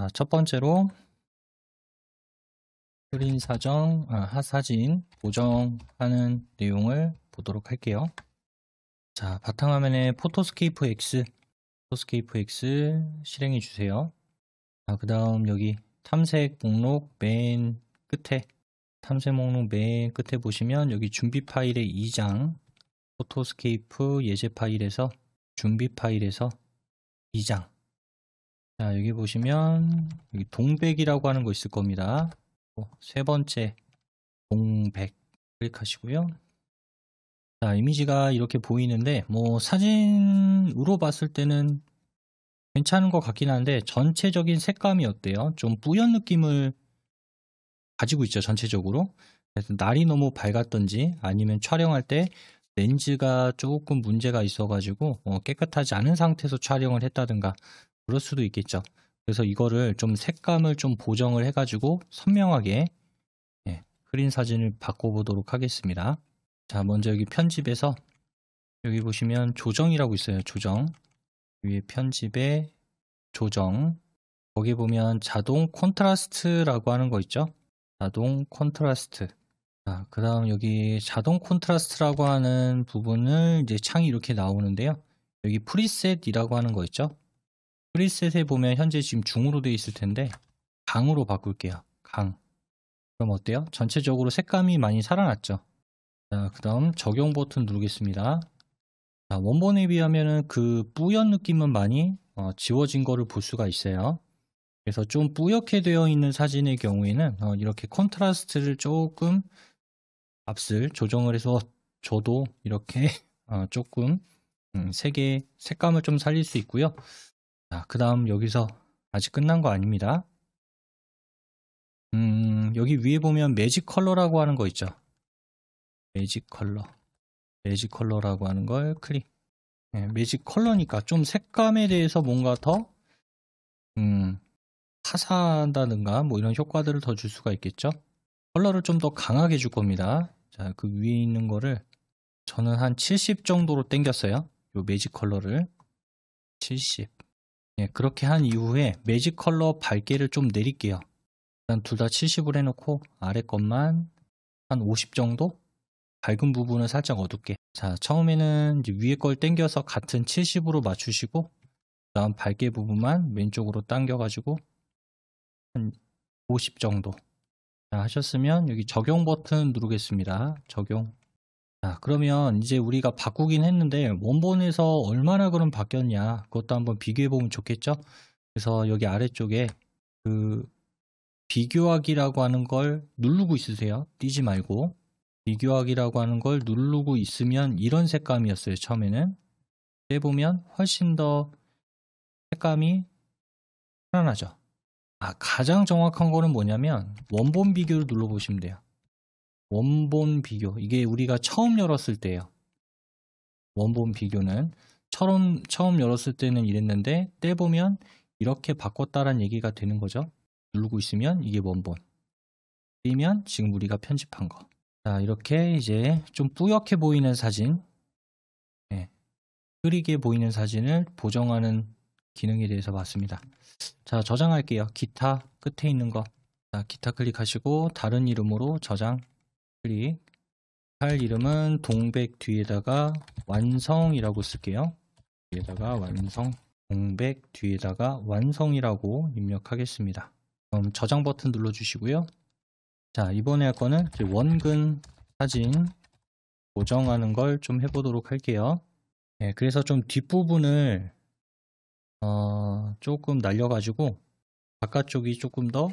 자, 첫 번째로 스크린 사진 보정하는 내용을 보도록 할게요. 자, 바탕화면에 포토스케이프 X 실행해 주세요. 자, 그 다음 여기 탐색 목록 맨 끝에 보시면 여기 준비 파일의 2장 포토스케이프 예제 파일에서 준비 파일에서 2장. 자, 여기 보시면 여기 동백이라고 하는 거 있을 겁니다. 세 번째 동백 클릭하시고요. 자, 이미지가 이렇게 보이는데 뭐 사진으로 봤을 때는 괜찮은 것 같긴 한데 전체적인 색감이 어때요? 좀 뿌연 느낌을 가지고 있죠, 전체적으로. 그래서 날이 너무 밝았던지 아니면 촬영할 때 렌즈가 조금 문제가 있어가지고 깨끗하지 않은 상태에서 촬영을 했다든가 그럴 수도 있겠죠. 그래서 이거를 좀 색감을 좀 보정을 해가지고 선명하게 스크린 사진을 바꿔보도록 하겠습니다. 자, 먼저 여기 편집에서 여기 보시면 조정이라고 있어요. 조정. 위에 편집에 조정. 거기 보면 자동 콘트라스트라고 하는 거 있죠. 자동 콘트라스트. 자, 그 다음 여기 자동 콘트라스트라고 하는 부분을 이제 창이 이렇게 나오는데요. 여기 프리셋이라고 하는 거 있죠. 프리셋에 보면 현재 지금 중으로 되어 있을 텐데 강으로 바꿀게요. 강. 그럼 어때요? 전체적으로 색감이 많이 살아났죠. 자, 그 다음 적용 버튼 누르겠습니다. 자, 원본에 비하면은 그 뿌연 느낌은 많이 지워진 거를 볼 수가 있어요. 그래서 좀 뿌옇게 되어 있는 사진의 경우에는 이렇게 콘트라스트를 조금 값을 조정을 해서 저도 이렇게 조금 색의 색감을 좀 살릴 수 있고요. 자, 그 다음 여기서 아직 끝난 거 아닙니다. 여기 위에 보면 매직 컬러라고 하는 거 있죠. 매직 컬러라고 하는 걸 클릭. 매직 컬러니까 좀 색감에 대해서 뭔가 더 화사하다든가 뭐 이런 효과들을 더 줄 수가 있겠죠. 컬러를 좀 더 강하게 줄 겁니다. 자, 그 위에 있는 거를 저는 한 70 정도로 당겼어요. 요 매직 컬러를 70. 그렇게 한 이후에 매직 컬러 밝기를 좀 내릴게요. 일단 둘 다 70으로 해놓고 아래 것만 한 50 정도? 밝은 부분은 살짝 어둡게. 자, 처음에는 이제 위에 걸 당겨서 같은 70으로 맞추시고 그 다음 밝게 부분만 왼쪽으로 당겨가지고 한 50 정도. 자, 하셨으면 여기 적용 버튼 누르겠습니다. 적용. 자, 그러면 이제 우리가 바꾸긴 했는데 원본에서 얼마나 그럼 바뀌었냐 그것도 한번 비교해 보면 좋겠죠. 그래서 여기 아래쪽에 그 비교하기라고 하는 걸 누르고 있으세요. 띄지 말고 비교하기라고 하는 걸 누르고 있으면 이런 색감이었어요. 처음에는 해보면 훨씬 더 색감이 편안하죠. 가장 정확한 거는 뭐냐면 원본 비교를 눌러보시면 돼요. 원본 비교. 이게 우리가 처음 열었을 때예요. 원본 비교는 처음 열었을 때는 이랬는데 떼보면 이렇게 바꿨다라는 얘기가 되는 거죠. 누르고 있으면 이게 원본. 띄면 지금 우리가 편집한 거. 자, 이렇게 이제 좀 뿌옇게 보이는 사진, 흐리게 보이는 사진을 보정하는 기능에 대해서 봤습니다. 자, 저장할게요. 기타 끝에 있는 거. 자, 기타 클릭하시고 다른 이름으로 저장 클릭. 파일 이름은 동백 뒤에다가 완성이라고 쓸게요. 뒤에다가 완성. 동백 뒤에다가 완성이라고 입력하겠습니다. 그럼 저장 버튼 눌러주시고요. 자, 이번에 할 거는 원근 사진 보정하는 걸 좀 해보도록 할게요. 그래서 좀 뒷부분을 조금 날려가지고 바깥쪽이 조금 더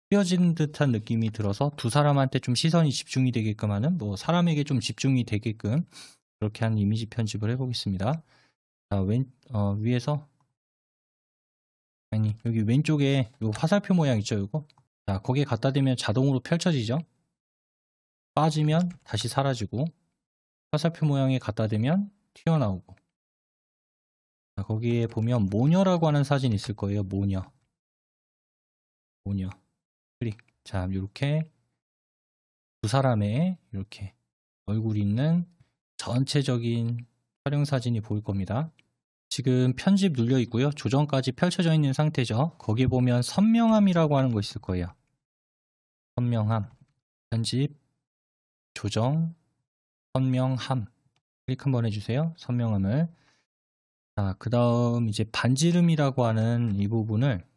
휘어진 듯한 느낌이 들어서 두 사람한테 좀 시선이 집중이 되게끔 하는, 뭐 사람에게 좀 집중이 되게끔 그렇게 하는 이미지 편집을 해보겠습니다. 자, 위에서 여기 왼쪽에 요 화살표 모양 있죠, 요거. 자, 거기에 갖다 대면 자동으로 펼쳐지죠. 빠지면 다시 사라지고 화살표 모양에 갖다 대면 튀어나오고. 자, 거기에 보면 모녀라고 하는 사진 있을 거예요. 모녀 클릭. 자, 이렇게 두 사람의 이렇게 얼굴이 있는 전체적인 촬영 사진이 보일 겁니다. 지금 편집 눌려 있고요. 조정까지 펼쳐져 있는 상태죠. 거기에 보면 선명함이라고 하는 거 있을 거예요. 선명함, 편집, 조정, 선명함. 클릭 한번 해주세요. 선명함을. 자, 그 다음 이제 반지름이라고 하는 이 부분을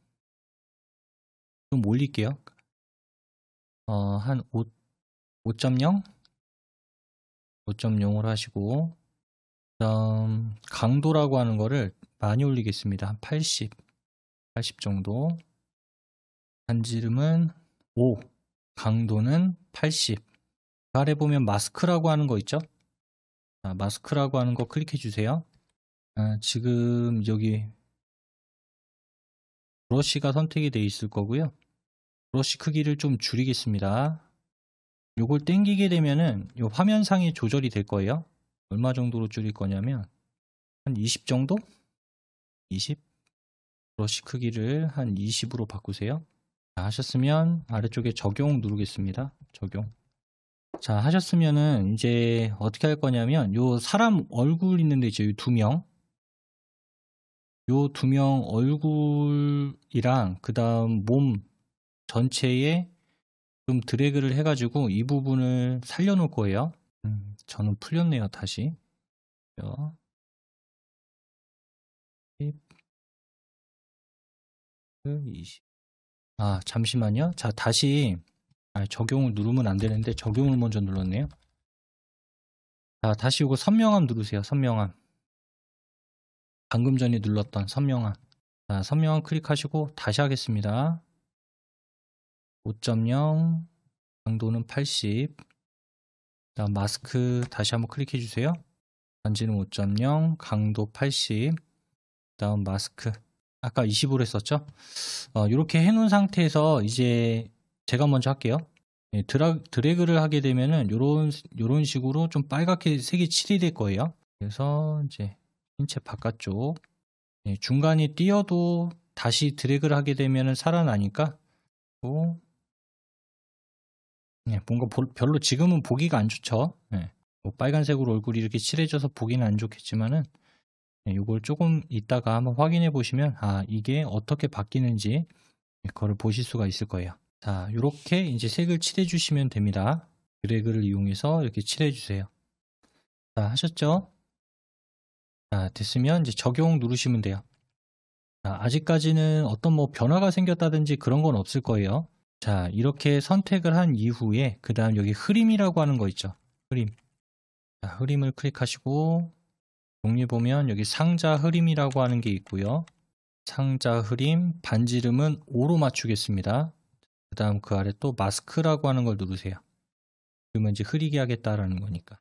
좀 올릴게요. 한 5.0? 5.0으로 하시고, 그 다음 강도라고 하는 거를 많이 올리겠습니다. 한 80 정도. 반지름은 5, 강도는 80. 아래 보면 마스크라고 하는 거 있죠? 마스크라고 하는 거 클릭해 주세요. 지금 여기 브러쉬가 선택이 되어 있을 거고요. 브러쉬 크기를 좀 줄이겠습니다. 요걸 땡기게 되면은 요 화면상에 조절이 될 거예요. 얼마 정도로 줄일 거냐면 한 20 정도? 20? 브러쉬 크기를 한 20으로 바꾸세요. 자, 하셨으면 아래쪽에 적용 누르겠습니다. 적용. 자, 하셨으면은 이제 어떻게 할 거냐면 요 사람 얼굴 있는데 있죠. 요 두 명. 요 두 명 얼굴이랑 그 다음 몸 전체에 좀 드래그를 해가지고 이 부분을 살려놓을 거예요. 저는 풀렸네요. 다시 10, 20. 잠시만요. 자, 다시 적용을 누르면 안 되는데 적용을 먼저 눌렀네요. 자, 다시 이거 선명함 누르세요. 선명함. 방금 전에 눌렀던 선명함. 자, 선명함 클릭하시고 다시 하겠습니다. 5.0, 강도는 80. 다음 마스크 다시 한번 클릭해 주세요. 반지는 5.0, 강도 80. 다음 마스크 아까 20으로 했었죠. 이렇게 해놓은 상태에서 이제 제가 먼저 할게요. 드래그를 하게 되면은 요런 식으로 좀 빨갛게 색이 칠이 될 거예요. 그래서 이제 신체 바깥쪽 중간에 띄어도 다시 드래그를 하게 되면은 살아나니까 뭔가 별로 지금은 보기가 안 좋죠. 뭐 빨간색으로 얼굴이 이렇게 칠해져서 보기는 안 좋겠지만은 이걸 조금 이따가 한번 확인해 보시면 이게 어떻게 바뀌는지 그거를 보실 수가 있을 거예요. 자, 이렇게 이제 색을 칠해 주시면 됩니다. 드래그를 이용해서 이렇게 칠해 주세요. 자, 하셨죠? 자, 됐으면 이제 적용 누르시면 돼요. 자, 아직까지는 어떤 뭐 변화가 생겼다든지 그런 건 없을 거예요. 자, 이렇게 선택을 한 이후에 그 다음 여기 흐림이라고 하는 거 있죠. 흐림. 자, 흐림을 클릭하시고 종류 보면 여기 상자 흐림이라고 하는 게 있고요. 상자 흐림 반지름은 5로 맞추겠습니다. 그 다음 그 아래 또 마스크라고 하는 걸 누르세요. 그러면 이제 흐리게 하겠다라는 거니까.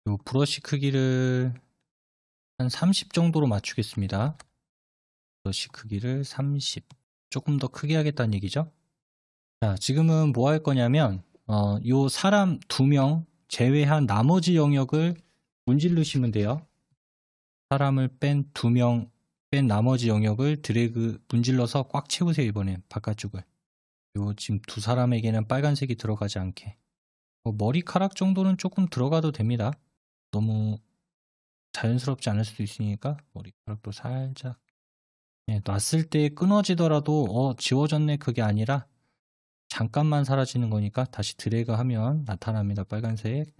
요 브러쉬 크기를 한 30 정도로 맞추겠습니다. 브러쉬 크기를 30. 조금 더 크게 하겠다는 얘기죠. 자, 지금은 뭐 할 거냐면 요 사람 2명 제외한 나머지 영역을 문지르시면 돼요. 사람을 뺀 2명 뺀 나머지 영역을 드래그 문질러서 꽉 채우세요. 이번엔 바깥쪽을. 요 지금 두 사람에게는 빨간색이 들어가지 않게. 머리카락 정도는 조금 들어가도 됩니다. 너무 자연스럽지 않을 수도 있으니까 머리카락도 살짝 놨을 때 끊어지더라도 지워졌네 그게 아니라 잠깐만 사라지는 거니까 다시 드래그 하면 나타납니다. 빨간색.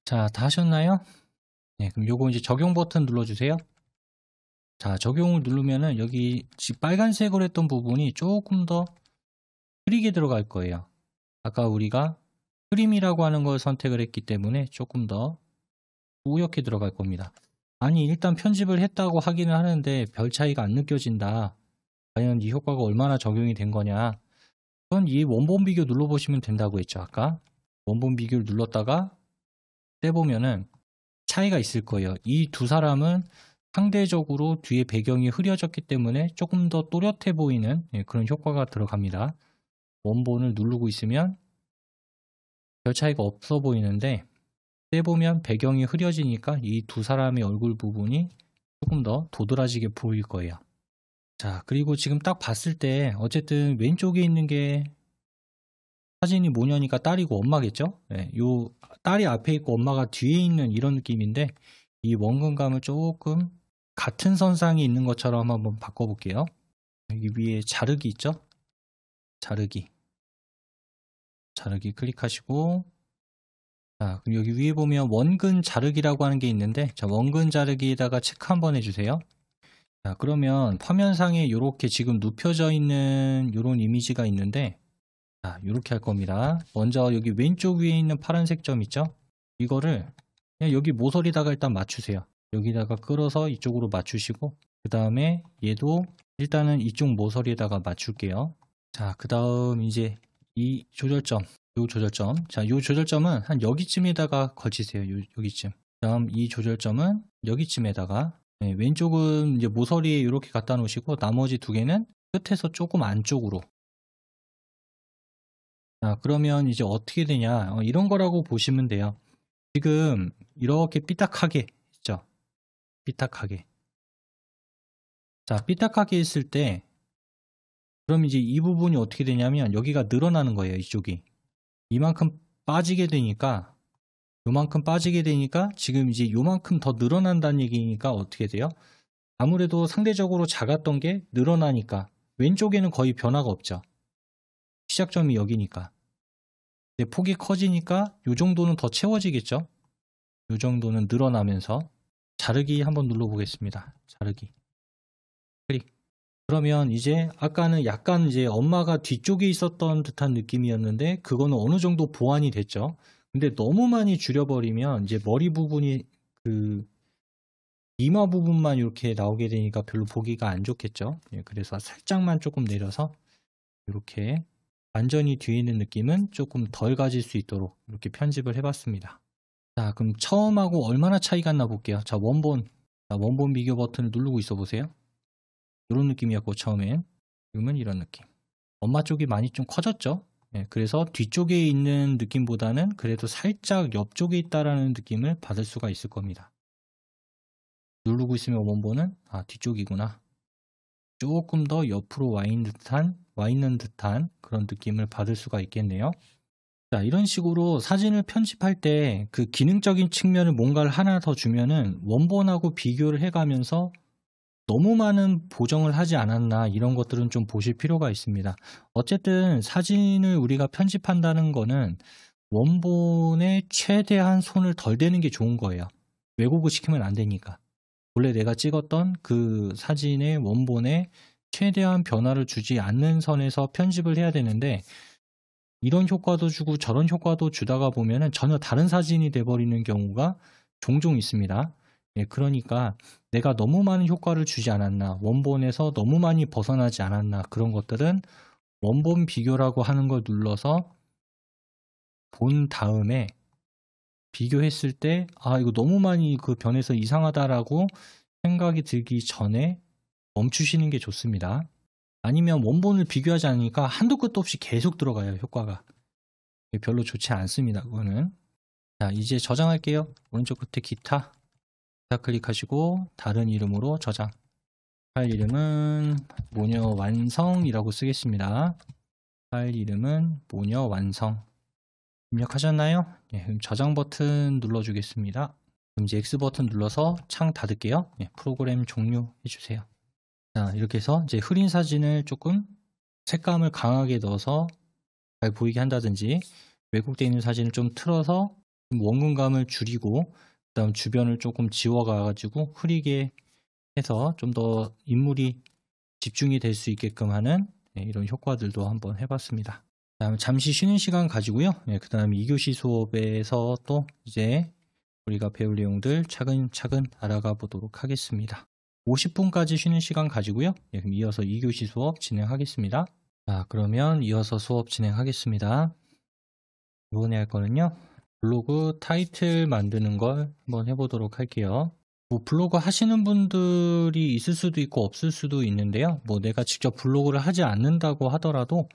자, 다 하셨나요? 그럼 요거 이제 적용 버튼 눌러주세요. 자, 적용을 누르면은 여기 빨간색으로 했던 부분이 조금 더 흐리게 들어갈 거예요. 아까 우리가 흐림이라고 하는 걸 선택을 했기 때문에 조금 더 뿌옇게 들어갈 겁니다. 아니, 일단 편집을 했다고 하기는 하는데 별 차이가 안 느껴진다. 과연 이 효과가 얼마나 적용이 된 거냐. 그건 이 원본 비교 눌러보시면 된다고 했죠. 아까 원본 비교를 눌렀다가 떼보면은 차이가 있을 거예요. 이 두 사람은 상대적으로 뒤에 배경이 흐려졌기 때문에 조금 더 또렷해 보이는 그런 효과가 들어갑니다. 원본을 누르고 있으면 별 차이가 없어 보이는데 떼보면 배경이 흐려지니까 이 두 사람의 얼굴 부분이 조금 더 도드라지게 보일 거예요. 자, 그리고 지금 딱 봤을 때 어쨌든 왼쪽에 있는 게 사진이 모녀니까 딸이고 엄마겠죠? 요 딸이 앞에 있고 엄마가 뒤에 있는 이런 느낌인데 이 원근감을 조금 같은 선상에 있는 것처럼 한번 바꿔볼게요. 여기 위에 자르기 있죠? 자르기 클릭하시고, 자, 그럼 여기 위에 보면 원근 자르기라고 하는 게 있는데, 자, 원근 자르기에다가 체크 한번 해주세요. 자, 그러면 화면상에 이렇게 지금 눕혀져 있는 이런 이미지가 있는데, 자, 이렇게 할 겁니다. 먼저 여기 왼쪽 위에 있는 파란색 점 있죠? 이거를 그냥 여기 모서리다가 일단 맞추세요. 여기다가 끌어서 이쪽으로 맞추시고, 그 다음에 얘도 일단은 이쪽 모서리에다가 맞출게요. 자, 그 다음 이제 이 조절점, 자, 요 조절점은 한 여기쯤에다가 걸치세요. 여기쯤. 다음 이 조절점은 여기쯤에다가, 네, 왼쪽은 이제 모서리에 이렇게 갖다 놓으시고, 나머지 두 개는 끝에서 조금 안쪽으로. 자, 그러면 이제 어떻게 되냐, 이런 거라고 보시면 돼요. 지금 이렇게 삐딱하게 있죠? 삐딱하게. 자, 삐딱하게 했을 때, 그럼 이제 이 부분이 어떻게 되냐면 여기가 늘어나는 거예요. 이쪽이 이만큼 빠지게 되니까, 요만큼 빠지게 되니까 지금 이제 요만큼 더 늘어난다는 얘기니까 어떻게 돼요? 아무래도 상대적으로 작았던 게 늘어나니까 왼쪽에는 거의 변화가 없죠. 시작점이 여기니까. 근데 폭이 커지니까 요 정도는 더 채워지겠죠. 요 정도는 늘어나면서. 자르기 한번 눌러보겠습니다. 자르기 클릭. 그러면 이제 아까는 약간 이제 엄마가 뒤쪽에 있었던 듯한 느낌이었는데, 그거는 어느 정도 보완이 됐죠. 근데 너무 많이 줄여버리면 이제 머리 부분이, 그 이마 부분만 이렇게 나오게 되니까 별로 보기가 안 좋겠죠. 예, 그래서 살짝만 조금 내려서 이렇게 완전히 뒤에 있는 느낌은 조금 덜 가질 수 있도록 이렇게 편집을 해봤습니다. 자, 그럼 처음하고 얼마나 차이가 나 볼게요. 자, 원본 비교 버튼을 누르고 있어 보세요. 이런 느낌이었고 처음엔, 지금은 이런 느낌. 엄마 쪽이 많이 좀 커졌죠. 예, 그래서 뒤쪽에 있는 느낌보다는 그래도 살짝 옆쪽에 있다라는 느낌을 받을 수가 있을 겁니다. 누르고 있으면 원본은 뒤쪽이구나, 조금 더 옆으로 와 있는 듯한 그런 느낌을 받을 수가 있겠네요. 자, 이런 식으로 사진을 편집할 때 그 기능적인 측면을 뭔가를 하나 더 주면은 원본하고 비교를 해가면서 너무 많은 보정을 하지 않았나, 이런 것들은 좀 보실 필요가 있습니다. 어쨌든 사진을 우리가 편집한다는 거는 원본에 최대한 손을 덜 대는 게 좋은 거예요. 왜곡을 시키면 안 되니까. 원래 내가 찍었던 그 사진의 원본에 최대한 변화를 주지 않는 선에서 편집을 해야 되는데, 이런 효과도 주고 저런 효과도 주다가 보면은 전혀 다른 사진이 돼버리는 경우가 종종 있습니다. 예, 그러니까 내가 너무 많은 효과를 주지 않았나, 원본에서 너무 많이 벗어나지 않았나, 그런 것들은 원본 비교라고 하는 걸 눌러서 본 다음에 비교했을 때, 이거 너무 많이 그 변해서 이상하다라고 생각이 들기 전에 멈추시는 게 좋습니다. 아니면 원본을 비교하지 않으니까 한도 끝도 없이 계속 들어가요, 효과가. 별로 좋지 않습니다, 그거는. 자, 이제 저장할게요. 오른쪽 끝에 기타 클릭하시고 다른 이름으로 저장. 파일 이름은 모녀 완성이라고 쓰겠습니다. 파일 이름은 모녀 완성. 입력하셨나요? 네, 그럼 저장 버튼 눌러주겠습니다. 그럼 이제 X 버튼 눌러서 창 닫을게요. 네, 프로그램 종료 해주세요. 자, 이렇게 해서 이제 흐린 사진을 조금 색감을 강하게 넣어서 잘 보이게 한다든지, 왜곡되어 있는 사진을 좀 틀어서 원근감을 줄이고, 그 다음 주변을 조금 지워가지고 흐리게 해서 좀 더 인물이 집중이 될 수 있게끔 하는, 이런 효과들도 한번 해봤습니다. 다음 잠시 쉬는 시간 가지고요. 그 다음 2교시 수업에서 또 이제 우리가 배울 내용들 차근차근 알아가 보도록 하겠습니다. 50분까지 쉬는 시간 가지고요. 그럼 이어서 2교시 수업 진행하겠습니다. 자, 그러면 이어서 수업 진행하겠습니다. 이번에 할 거는요, 블로그 타이틀 만드는 걸 한번 해보도록 할게요. 뭐 블로그 하시는 분들이 있을 수도 있고 없을 수도 있는데요. 뭐 내가 직접 블로그를 하지 않는다고 하더라도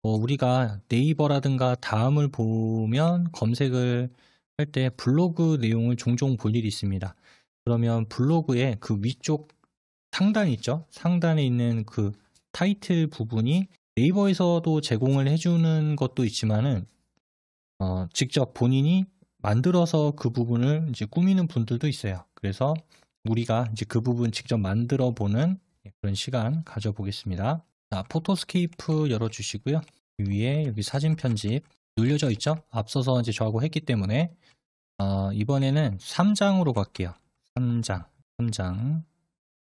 우리가 네이버라든가 다음을 보면 검색을 할 때 블로그 내용을 종종 볼 일이 있습니다. 그러면 블로그의 그 위쪽 상단 있죠? 상단에 있는 그 타이틀 부분이 네이버에서도 제공을 해주는 것도 있지만은 직접 본인이 만들어서 그 부분을 이제 꾸미는 분들도 있어요. 그래서 우리가 이제 그 부분 직접 만들어 보는 그런 시간 가져보겠습니다. 자, 포토스케이프 열어주시고요. 위에 여기 사진 편집 눌려져 있죠? 앞서서 이제 저하고 했기 때문에 이번에는 3장으로 갈게요.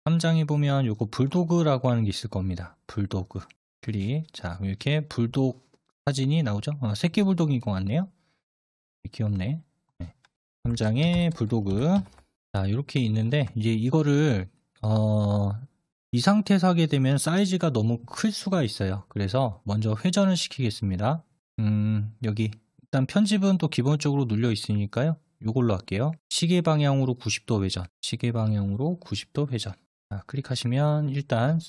3장에 보면 요거 불도그라고 하는 게 있을 겁니다. 불도그 클릭. 자, 이렇게 불독 사진이 나오죠? 새끼 불독인 것 같네요. 귀엽네. 네. 3장에 불도그. 자, 이렇게 있는데 이제 이거를 이 상태에서 하게 되면 사이즈가 너무 클 수가 있어요. 그래서 먼저 회전을 시키겠습니다. 여기 일단 편집은 또 기본적으로 눌려 있으니까요. 이걸로 할게요. 시계 방향으로 90도 회전. 시계 방향으로 90도 회전. 자, 클릭하시면 일단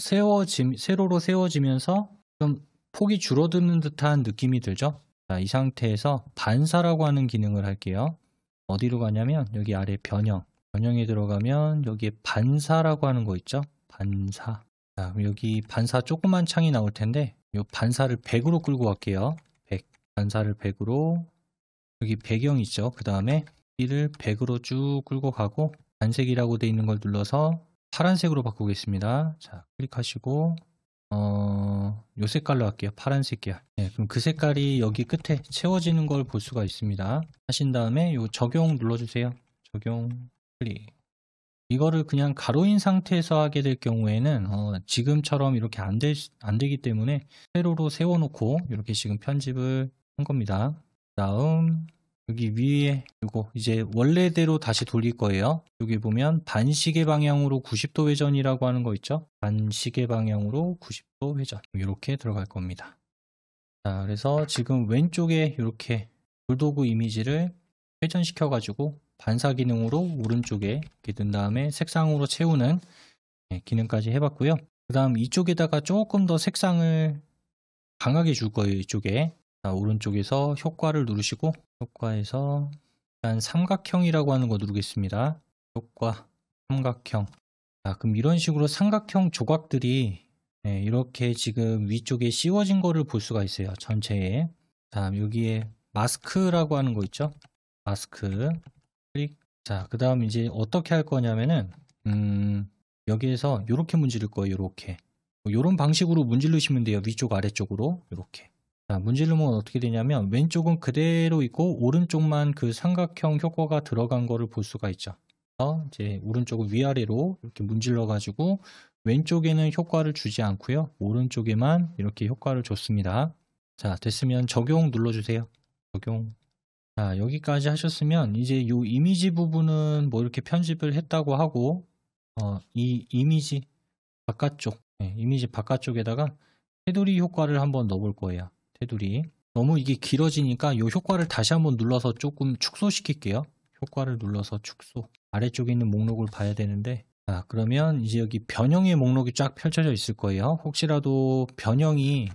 세로로 세워지면서 좀 폭이 줄어드는 듯한 느낌이 들죠. 자, 이 상태에서 반사라고 하는 기능을 할게요. 어디로 가냐면 여기 아래 변형에 들어가면 여기에 반사라고 하는 거 있죠. 반사. 자, 여기 반사 조그만 창이 나올 텐데 이 반사를 100으로 끌고 갈게요. 100. 반사를 100으로. 여기 배경 있죠. 그 다음에 이를 100으로 쭉 끌고 가고 단색이라고 되어 있는 걸 눌러서 파란색으로 바꾸겠습니다. 자, 클릭하시고 요 색깔로 할게요. 파란색 계열. 네, 그럼 그 색깔이 여기 끝에 채워지는 걸 볼 수가 있습니다. 하신 다음에 요 적용 눌러주세요. 적용 클릭. 이거를 그냥 가로인 상태에서 하게 될 경우에는 지금처럼 이렇게 안 되기 때문에 세로로 세워놓고 이렇게 지금 편집을 한 겁니다. 다음 여기 위에 이거 이제 원래대로 다시 돌릴 거예요. 여기 보면 반시계 방향으로 90도 회전이라고 하는 거 있죠. 반시계 방향으로 90도 회전 이렇게 들어갈 겁니다. 자, 그래서 지금 왼쪽에 이렇게 불도그 이미지를 회전시켜 가지고 반사 기능으로 오른쪽에 이렇게 둔 다음에 색상으로 채우는 기능까지 해봤고요. 그 다음 이쪽에다가 조금 더 색상을 강하게 줄 거예요. 이쪽에. 자, 오른쪽에서 효과를 누르시고 효과에서 일단 삼각형이라고 하는 거 누르겠습니다. 효과 삼각형. 자, 그럼 이런 식으로 삼각형 조각들이 이렇게 지금 위쪽에 씌워진 거를 볼 수가 있어요. 전체에. 자, 여기에 마스크라고 하는 거 있죠. 마스크 클릭. 자, 그 다음 이제 어떻게 할 거냐면은 여기에서 이렇게 문지를 거예요. 이렇게 이런 방식으로 문지르시면 돼요. 위쪽 아래쪽으로 이렇게. 자, 문지르면 어떻게 되냐면 왼쪽은 그대로 있고 오른쪽만 그 삼각형 효과가 들어간 거를 볼 수가 있죠. 이제 오른쪽을 위아래로 이렇게 문질러 가지고 왼쪽에는 효과를 주지 않고요. 오른쪽에만 이렇게 효과를 줬습니다. 자, 됐으면 적용 눌러주세요. 적용. 자, 여기까지 하셨으면 이제 이 이미지 부분은 뭐 이렇게 편집을 했다고 하고 이 이미지 바깥쪽 이미지 바깥쪽에다가 테두리 효과를 한번 넣어볼 거예요. 테두리. 너무 이게 길어지니까 이 효과를 다시 한번 눌러서 조금 축소시킬게요. 효과를 눌러서 축소. 아래쪽에 있는 목록을 봐야 되는데 자, 그러면 이제 여기 변형의 목록이 쫙 펼쳐져 있을 거예요. 혹시라도 변형이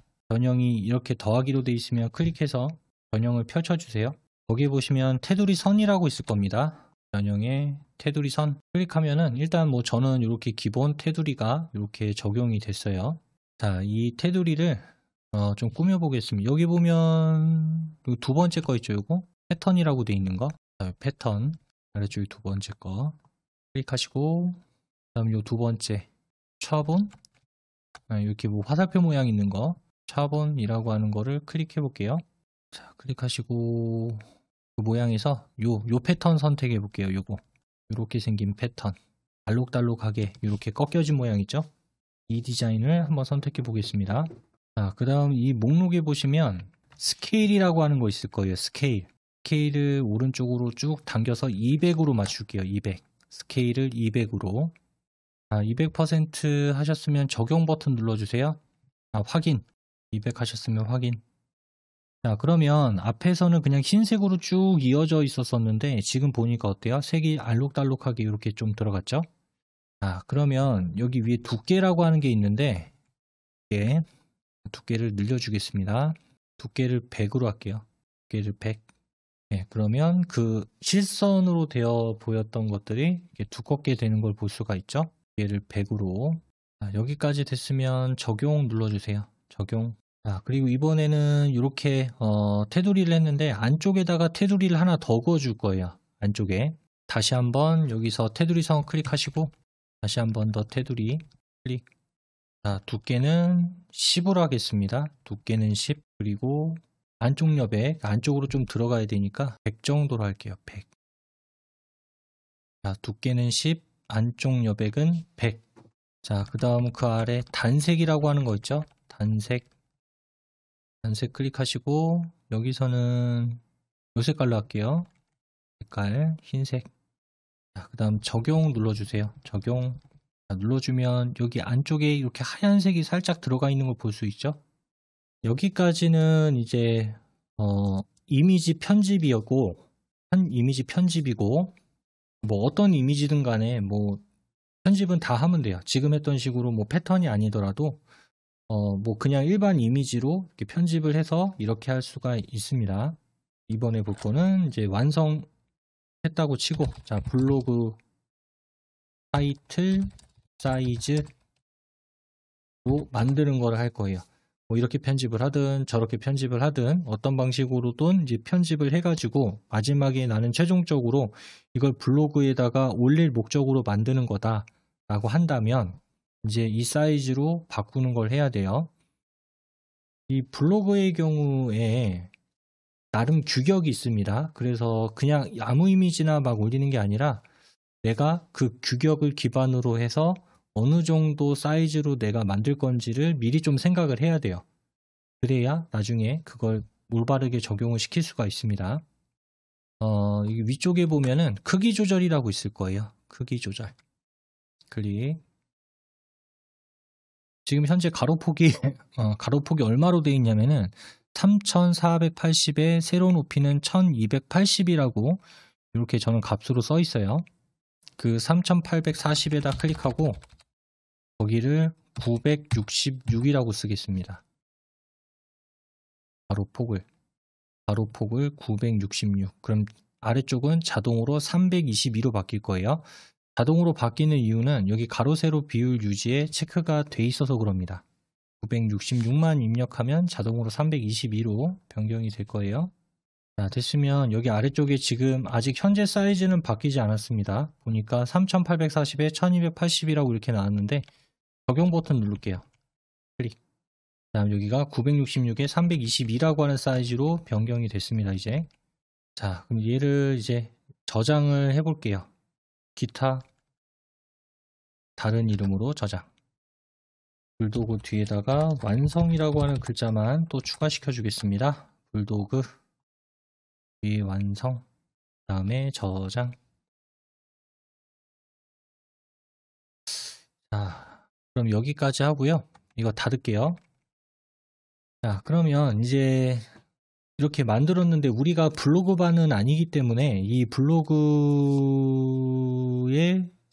이렇게 더하기로 돼 있으면 클릭해서 변형을 펼쳐주세요. 거기 보시면 테두리 선이라고 있을 겁니다. 변형의 테두리 선 클릭하면은 일단 뭐 저는 이렇게 기본 테두리가 이렇게 적용이 됐어요. 자, 이 테두리를 좀 꾸며 보겠습니다. 여기 보면 두 번째 거 있죠. 요거 패턴이라고 돼 있는 거. 자, 패턴 아래쪽에 두 번째 거 클릭하시고 그다음 요 두 번째 차본 이렇게 뭐 화살표 모양 있는 거 차본이라고 하는 거를 클릭해 볼게요. 자, 클릭하시고 그 모양에서 요 패턴 선택해 볼게요. 요거 이렇게 생긴 패턴 알록달록하게 이렇게 꺾여진 모양 있죠. 이 디자인을 한번 선택해 보겠습니다. 자, 그 다음 이 목록에 보시면 스케일이라고 하는 거 있을 거예요. 스케일을 오른쪽으로 쭉 당겨서 200으로 맞출게요. 200 스케일을 200으로 200% 하셨으면 적용 버튼 눌러주세요. 확인 200 하셨으면 확인. 자, 그러면 앞에서는 그냥 흰색으로 쭉 이어져 있었었는데 지금 보니까 어때요? 색이 알록달록하게 이렇게 좀 들어갔죠? 자, 그러면 여기 위에 두께라고 하는 게 있는데 두께를 늘려주겠습니다. 두께를 100으로 할게요. 두께를 100. 네, 그러면 그 실선으로 되어 보였던 것들이 이렇게 두껍게 되는 걸 볼 수가 있죠? 두께를 100으로. 자, 여기까지 됐으면 적용 눌러주세요. 적용. 자, 그리고 이번에는 이렇게 테두리를 했는데 안쪽에다가 테두리를 하나 더 그어줄 거예요. 안쪽에 다시 한번 여기서 테두리 선 클릭하시고 다시 한번 더 테두리 클릭. 자, 두께는 10으로 하겠습니다. 두께는 10. 그리고 안쪽 여백 안쪽으로 좀 들어가야 되니까 100 정도로 할게요. 100. 자, 두께는 10, 안쪽 여백은 100. 자, 그 다음 그 아래 단색이라고 하는 거 있죠? 단색 클릭하시고 여기서는 요 색깔로 할게요. 색깔 흰색. 자, 그 다음 적용 눌러주세요. 적용. 자, 눌러주면 여기 안쪽에 이렇게 하얀색이 살짝 들어가 있는 걸 볼 수 있죠? 여기까지는 이제 이미지 편집이었고 이미지 편집이고 뭐 어떤 이미지든 간에 뭐 편집은 다 하면 돼요. 지금 했던 식으로 뭐 패턴이 아니더라도 뭐 그냥 일반 이미지로 이렇게 편집을 해서 이렇게 할 수가 있습니다. 이번에 볼 거는 이제 완성했다고 치고 자, 블로그 타이틀 사이즈로 만드는 걸 할 거예요. 뭐 이렇게 편집을 하든 저렇게 편집을 하든 어떤 방식으로든 이제 편집을 해가지고 마지막에 나는 최종적으로 이걸 블로그에다가 올릴 목적으로 만드는 거다 라고 한다면 이제 이 사이즈로 바꾸는 걸 해야 돼요. 이 블로그의 경우에 나름 규격이 있습니다. 그래서 그냥 아무 이미지나 막 올리는 게 아니라 내가 그 규격을 기반으로 해서 어느 정도 사이즈로 내가 만들 건지를 미리 좀 생각을 해야 돼요. 그래야 나중에 그걸 올바르게 적용을 시킬 수가 있습니다. 여기 위쪽에 보면은 크기 조절이라고 있을 거예요. 크기 조절. 클릭. 지금 현재 가로폭이 가로폭이 얼마로 되어 있냐면은 3480에 세로 높이는 1280이라고 이렇게 저는 값으로 써 있어요. 그 3840에다 클릭하고 거기를 966이라고 쓰겠습니다. 가로폭을 966. 그럼 아래쪽은 자동으로 322로 바뀔 거예요. 자동으로 바뀌는 이유는 여기 가로 세로 비율 유지에 체크가 돼 있어서 그럽니다. 966만 입력하면 자동으로 322로 변경이 될 거예요. 자, 됐으면 여기 아래쪽에 지금 아직 현재 사이즈는 바뀌지 않았습니다. 보니까 3840에 1280이라고 이렇게 나왔는데 적용 버튼 누를게요. 클릭. 다음 여기가 966에 322라고 하는 사이즈로 변경이 됐습니다. 이제 자, 그럼 얘를 이제 저장을 해 볼게요. 기타 다른 이름으로 저장. 불도그 뒤에다가 완성이라고 하는 글자만 또 추가시켜 주겠습니다. 불도그 뒤에 완성, 그 다음에 저장. 자, 그럼 여기까지 하고요. 이거 닫을게요. 자, 그러면 이제 이렇게 만들었는데 우리가 블로그반은 아니기 때문에 이 블로그에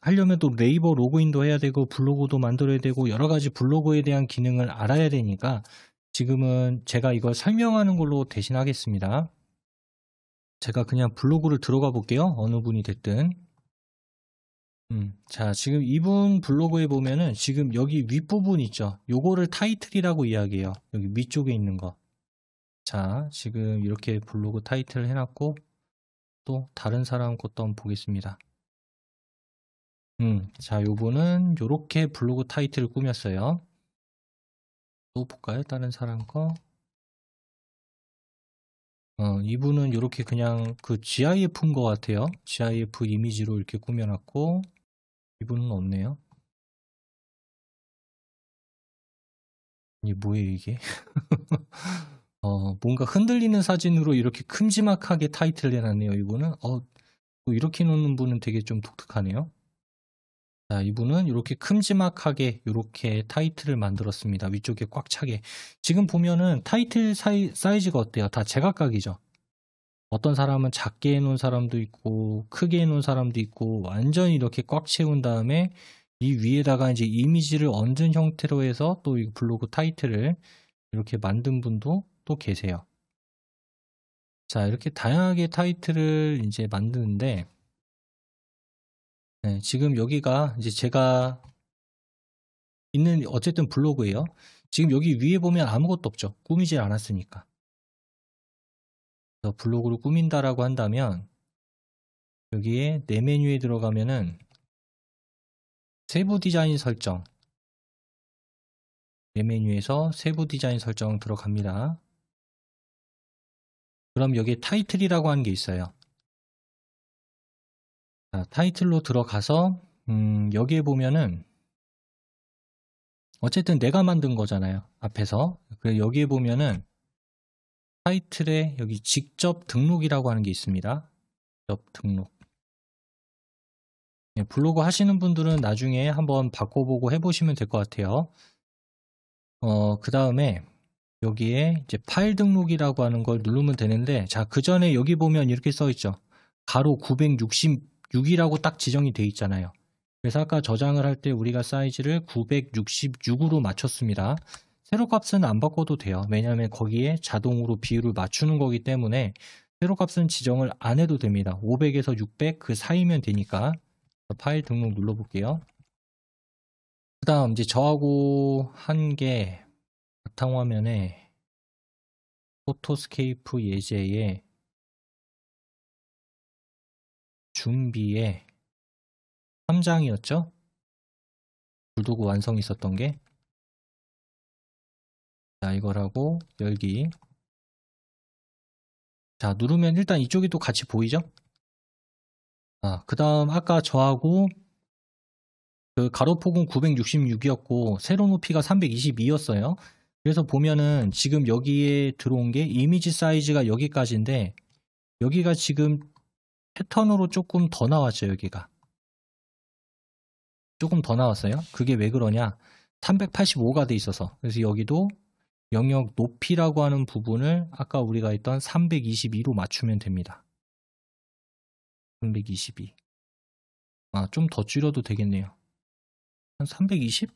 하려면 또 네이버 로그인도 해야 되고 블로그도 만들어야 되고 여러 가지 블로그에 대한 기능을 알아야 되니까 지금은 제가 이걸 설명하는 걸로 대신하겠습니다. 제가 그냥 블로그를 들어가 볼게요. 어느 분이 됐든. 자, 지금 이분 블로그에 보면은 지금 여기 윗부분 있죠. 요거를 타이틀이라고 이야기해요. 여기 위쪽에 있는 거. 자, 지금 이렇게 블로그 타이틀을 해놨고 또 다른 사람 것도 한번 보겠습니다. 자, 요분은 요렇게 블로그 타이틀을 꾸몄어요. 또 볼까요? 다른 사람 거. 이분은 요렇게 그냥 그 GIF인 것 같아요. GIF 이미지로 이렇게 꾸며놨고 이분은 없네요. 이게 뭐예요 이게? 뭔가 흔들리는 사진으로 이렇게 큼지막하게 타이틀을 해놨네요. 이분은 또 이렇게 놓는 분은 되게 좀 독특하네요. 자, 이분은 이렇게 큼지막하게 이렇게 타이틀을 만들었습니다. 위쪽에 꽉 차게. 지금 보면은 타이틀 사이즈가 어때요? 다 제각각이죠. 어떤 사람은 작게 해놓은 사람도 있고 크게 해놓은 사람도 있고 완전히 이렇게 꽉 채운 다음에 이 위에다가 이제 이미지를 얹은 형태로 해서 또 이 블로그 타이틀을 이렇게 만든 분도 또 계세요. 자, 이렇게 다양하게 타이틀을 이제 만드는데 네, 지금 여기가 이제 제가 있는 어쨌든 블로그예요. 지금 여기 위에 보면 아무것도 없죠. 꾸미질 않았으니까. 그래서 블로그를 꾸민다라고 한다면 여기에 내 메뉴에 들어가면은 세부 디자인 설정, 내 메뉴에서 세부 디자인 설정 들어갑니다. 그럼 여기에 타이틀이라고 하는 게 있어요. 자, 타이틀로 들어가서 여기에 보면은 어쨌든 내가 만든 거잖아요. 앞에서. 그래서 여기에 보면은 타이틀에 여기 직접 등록이라고 하는 게 있습니다. 직접 등록. 블로그 하시는 분들은 나중에 한번 바꿔보고 해보시면 될 것 같아요. 그 다음에 여기에 이제 파일 등록이라고 하는 걸 누르면 되는데, 자, 그 전에 여기 보면 이렇게 써 있죠. 가로 966이라고 딱 지정이 돼 있잖아요. 그래서 아까 저장을 할 때 우리가 사이즈를 966으로 맞췄습니다. 세로 값은 안 바꿔도 돼요. 왜냐하면 거기에 자동으로 비율을 맞추는 거기 때문에 세로 값은 지정을 안 해도 됩니다. 500에서 600 그 사이면 되니까. 파일 등록 눌러볼게요. 그 다음 이제 저하고 한 게 바탕화면에 포토스케이프 예제에 준비에 3장이었죠? 불도구 완성 있었던 게. 자, 이걸 하고 열기. 자, 누르면 일단 이쪽이 또 같이 보이죠? 그 다음 아까 저하고 그 가로폭은 966이었고 세로 높이가 322였어요. 그래서 보면은 지금 여기에 들어온 게 이미지 사이즈가 여기까지인데 여기가 지금 패턴으로 조금 더 나왔죠. 여기가 조금 더 나왔어요. 그게 왜 그러냐, 385가 돼 있어서. 그래서 여기도 영역 높이라고 하는 부분을 아까 우리가 했던 322로 맞추면 됩니다. 322. 좀 더 줄여도 되겠네요. 한 320?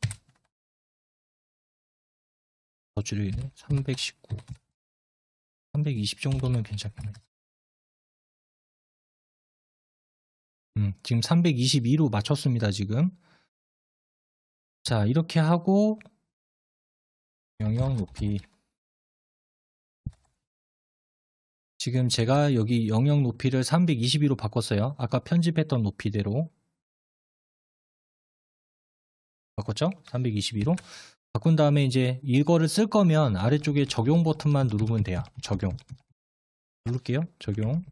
더 줄이네. 319. 320 정도면 괜찮겠네. 지금 322로 맞췄습니다. 지금. 자, 이렇게 하고 영역 높이. 지금 제가 여기 영역 높이를 322로 바꿨어요. 아까 편집했던 높이대로 바꿨죠? 322로. 바꾼 다음에 이제 이거를 쓸 거면 아래쪽에 적용 버튼만 누르면 돼요. 적용. 누를게요. 적용.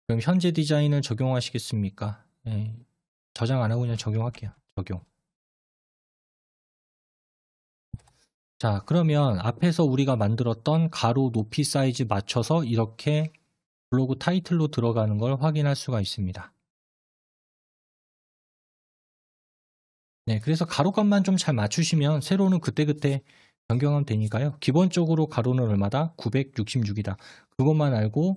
그럼 현재 디자인을 적용하시겠습니까? 네. 저장 안 하고 그냥 적용할게요. 적용. 자, 그러면 앞에서 우리가 만들었던 가로 높이 사이즈 맞춰서 이렇게 블로그 타이틀로 들어가는 걸 확인할 수가 있습니다. 네, 그래서 가로값만 좀 잘 맞추시면 세로는 그때그때 변경하면 되니까요. 기본적으로 가로는 얼마다? 966이다. 그것만 알고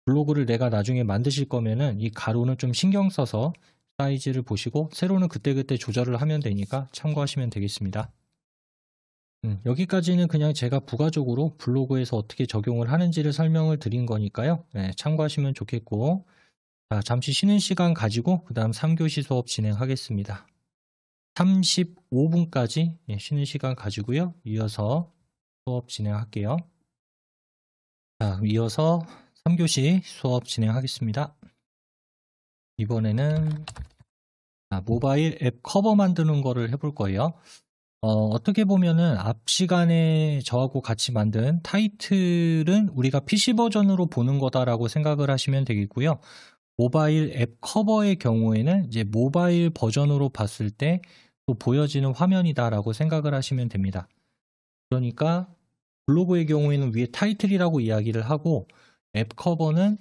블로그를 내가 나중에 만드실 거면은 이 가로는 좀 신경 써서 사이즈를 보시고 세로는 그때그때 조절을 하면 되니까 참고하시면 되겠습니다. 여기까지는 그냥 제가 부가적으로 블로그에서 어떻게 적용을 하는지를 설명을 드린 거니까요. 네, 참고하시면 좋겠고, 자, 잠시 쉬는 시간 가지고 그 다음 3교시 수업 진행하겠습니다. 35분까지 쉬는 시간 가지고요. 이어서 수업 진행할게요. 자, 이어서 3교시 수업 진행하겠습니다. 이번에는 모바일 앱 커버 만드는 거를 해볼 거예요. 어떻게 보면은 앞 시간에 저하고 같이 만든 타이틀은 우리가 PC 버전으로 보는 거다라고 생각을 하시면 되겠고요. 모바일 앱 커버의 경우에는 이제 모바일 버전으로 봤을 때 또 보여지는 화면이다라고 생각을 하시면 됩니다. 그러니까 블로그의 경우에는 위에 타이틀이라고 이야기를 하고 앱 커버는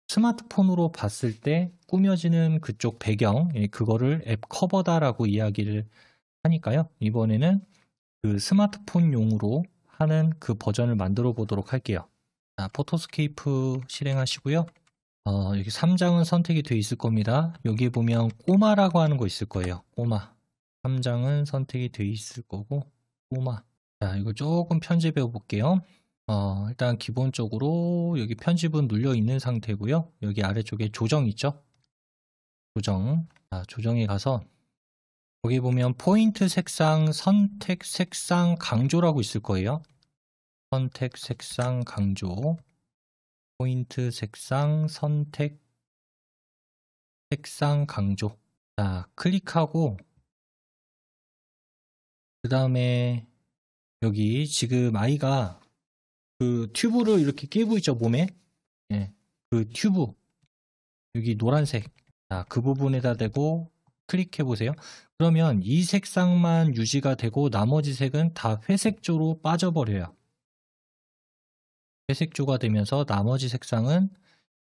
스마트폰으로 봤을 때 꾸며지는 그쪽 배경, 그거를 앱 커버다라고 이야기를 하니까요. 이번에는 그 스마트폰용으로 하는 그 버전을 만들어 보도록 할게요. 자, 포토스케이프 실행하시고요. 여기 3장은 선택이 되어 있을 겁니다. 여기에 보면 꼬마라고 하는 거 있을 거예요. 꼬마. 3장은 선택이 되어 있을 거고, 꼬마. 자, 이거 조금 편집해 볼게요. 일단 기본적으로 여기 편집은 눌려 있는 상태고요. 여기 아래쪽에 조정 있죠? 조정. 자, 조정에 가서 거기 보면 포인트 색상, 선택 색상 강조라고 있을 거예요. 선택 색상 강조. 포인트 색상, 선택, 색상 강조. 자, 클릭하고 그 다음에 여기 지금 아이가 그 튜브를 이렇게 끼고 있죠, 몸에. 예, 그 튜브 여기 노란색, 자, 그 부분에다 대고 클릭해 보세요. 그러면 이 색상만 유지가 되고 나머지 색은 다 회색조로 빠져버려요. 회색조가 되면서 나머지 색상은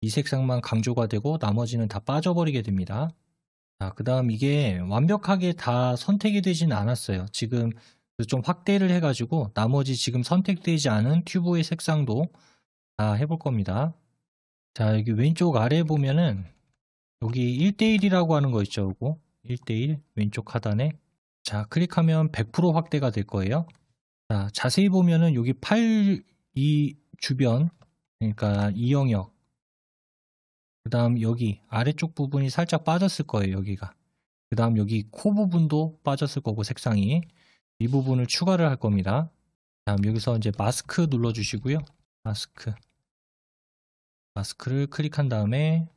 이 색상만 강조가 되고 나머지는 다 빠져버리게 됩니다. 자, 그 다음 이게 완벽하게 다 선택이 되진 않았어요. 지금 좀 확대를 해가지고 나머지 지금 선택되지 않은 튜브의 색상도 다 해볼 겁니다. 자, 여기 왼쪽 아래 보면은 여기 1대1이라고 하는 거 있죠. 이거 1대1 왼쪽 하단에, 자, 클릭하면 100% 확대가 될 거예요. 자, 자세히 보면은 여기 팔 이 주변, 그러니까 이 영역, 그 다음 여기 아래쪽 부분이 살짝 빠졌을 거예요. 여기가. 그 다음 여기 코 부분도 빠졌을 거고 색상이, 이 부분을 추가를 할 겁니다. 다음 여기서 이제 마스크 눌러 주시고요. 마스크를 클릭한 다음에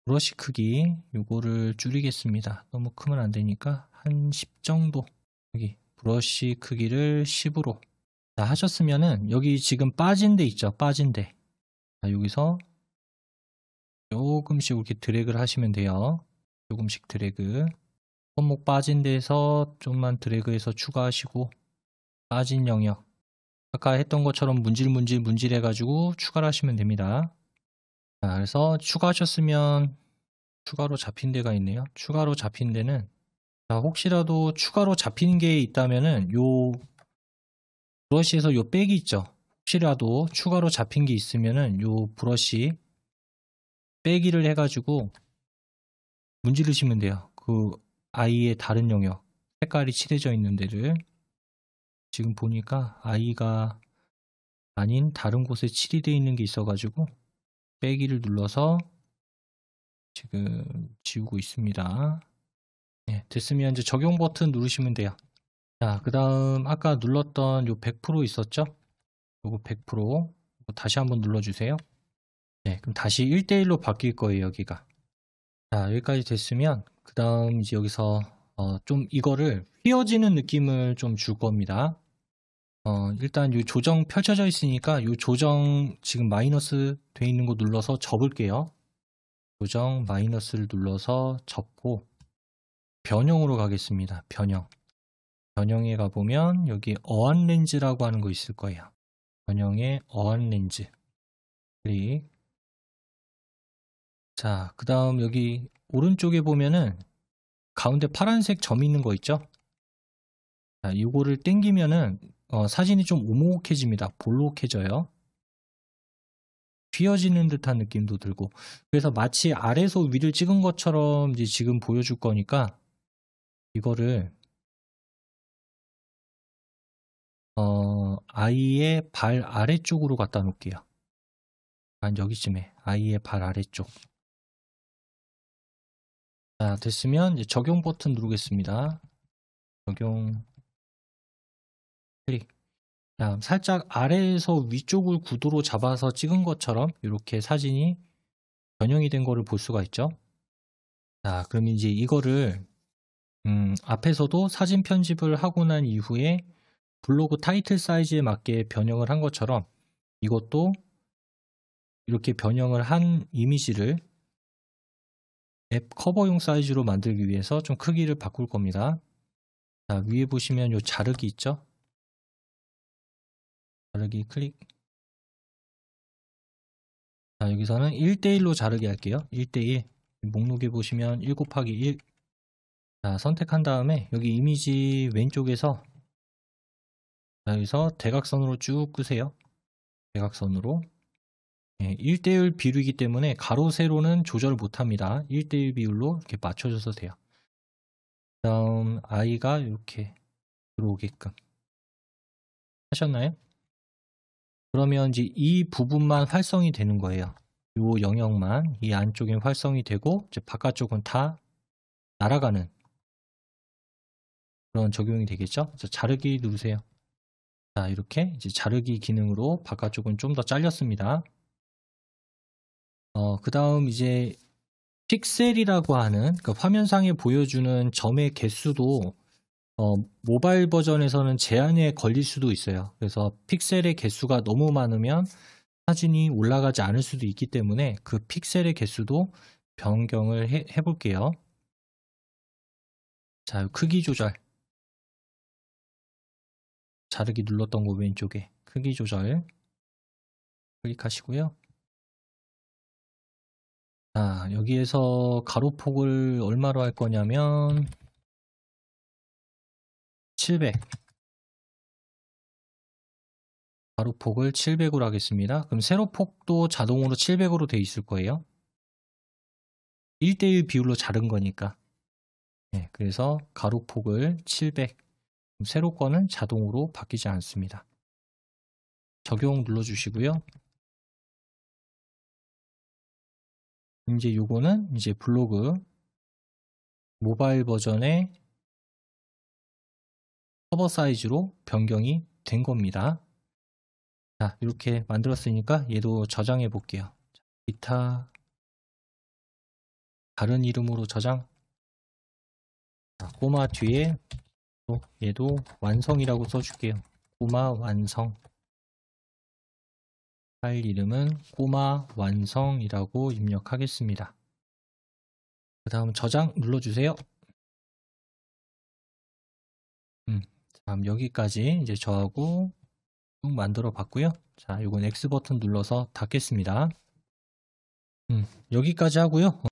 브러쉬 크기 요거를 줄이겠습니다. 너무 크면 안 되니까 한 10 정도. 여기 브러쉬 크기를 10으로 자, 하셨으면은 여기 지금 빠진 데 있죠. 빠진 데. 자, 여기서 조금씩 이렇게 드래그를 하시면 돼요. 조금씩 드래그. 손목 빠진 데에서 좀만 드래그해서 추가하시고, 빠진 영역 아까 했던 것처럼 문질 해가지고 추가를 하시면 됩니다. 자, 그래서 추가하셨으면 추가로 잡힌 데가 있네요. 추가로 잡힌 데는, 자, 혹시라도 추가로 잡힌 게 있다면은 요 브러쉬에서 요 백이 있죠. 혹시라도 추가로 잡힌 게 있으면은 요 브러쉬 빼기를 해가지고 문지르시면 돼요. 그 아이의 다른 영역, 색깔이 칠해져 있는 데를. 지금 보니까 아이가 아닌 다른 곳에 칠이 되어 있는 게 있어가지고 빼기를 눌러서 지금 지우고 있습니다. 네, 됐으면 이제 적용 버튼 누르시면 돼요. 자, 그 다음 아까 눌렀던 요 100% 있었죠? 요거 100% 다시 한번 눌러주세요. 네, 그럼 다시 1대1로 바뀔 거예요, 여기가. 자, 여기까지 됐으면 그 다음 이제 여기서 좀 이거를 휘어지는 느낌을 좀 줄 겁니다. 일단 이 조정 펼쳐져 있으니까 이 조정 지금 마이너스 돼 있는 거 눌러서 접을게요. 조정 마이너스를 눌러서 접고 변형으로 가겠습니다. 변형에 가보면 여기 어안 렌즈라고 하는 거 있을 거예요. 변형에 어안 렌즈 클릭. 자, 그 다음 여기 오른쪽에 보면은 가운데 파란색 점 있는 거 있죠? 자, 이거를 땡기면은 사진이 좀 오목해집니다. 볼록해져요. 휘어지는 듯한 느낌도 들고, 그래서 마치 아래에서 위를 찍은 것처럼 이제 지금 보여줄 거니까 이거를 아이의 발 아래쪽으로 갖다 놓을게요. 한 여기쯤에 아이의 발 아래쪽. 자, 됐으면 이제 적용 버튼 누르겠습니다. 적용 클릭. 자, 살짝 아래에서 위쪽을 구도로 잡아서 찍은 것처럼 이렇게 사진이 변형이 된 거를 볼 수가 있죠. 자, 그럼 이제 이거를 앞에서도 사진 편집을 하고 난 이후에 블로그 타이틀 사이즈에 맞게 변형을 한 것처럼 이것도 이렇게 변형을 한 이미지를 앱 커버용 사이즈로 만들기 위해서 좀 크기를 바꿀 겁니다. 자, 위에 보시면 요 자르기 있죠? 자르기 클릭. 자, 여기서는 1대1로 자르기 할게요. 1대1. 목록에 보시면 1 곱하기 1. 자, 선택한 다음에 여기 이미지 왼쪽에서, 자, 여기서 대각선으로 쭉 끄세요. 대각선으로. 네, 1대1 비율이기 때문에 가로 세로는 조절 못합니다. 1대1 비율로 이렇게 맞춰줘서 돼요. 그 다음 아이가 이렇게 들어오게끔 하셨나요? 그러면 이제 이 부분만 활성이 되는 거예요. 이 영역만, 이 안쪽에 활성이 되고 이제 바깥쪽은 다 날아가는 그런 적용이 되겠죠. 그래서 자르기 누르세요. 자, 이렇게 이제 자르기 기능으로 바깥쪽은 좀 더 잘렸습니다. 그 다음 이제 픽셀이라고 하는 그 화면상에 보여주는 점의 개수도 모바일 버전에서는 제한에 걸릴 수도 있어요. 그래서 픽셀의 개수가 너무 많으면 사진이 올라가지 않을 수도 있기 때문에 그 픽셀의 개수도 변경을 해볼게요. 자, 크기 조절. 자르기 눌렀던 거 왼쪽에 크기 조절 클릭하시고요. 자, 여기에서 가로폭을 얼마로 할 거냐면 700. 가로폭을 700으로 하겠습니다. 그럼 세로폭도 자동으로 700으로 돼 있을 거예요. 1대1 비율로 자른 거니까. 네, 그래서 가로폭을 700. 세로 거는 자동으로 바뀌지 않습니다. 적용 눌러주시고요. 이제 요거는 이제 블로그 모바일 버전의 커버 사이즈로 변경이 된 겁니다. 자, 이렇게 만들었으니까 얘도 저장해 볼게요. 기타 다른 이름으로 저장. 자, 꼬마 뒤에 또 얘도 완성이라고 써줄게요. 꼬마 완성. 파일 이름은 꼬마 완성이라고 입력하겠습니다. 그 다음 저장 눌러주세요. 다음 여기까지 이제 저하고 쭉 만들어 봤고요. 자, 이건 X 버튼 눌러서 닫겠습니다. 여기까지 하고요.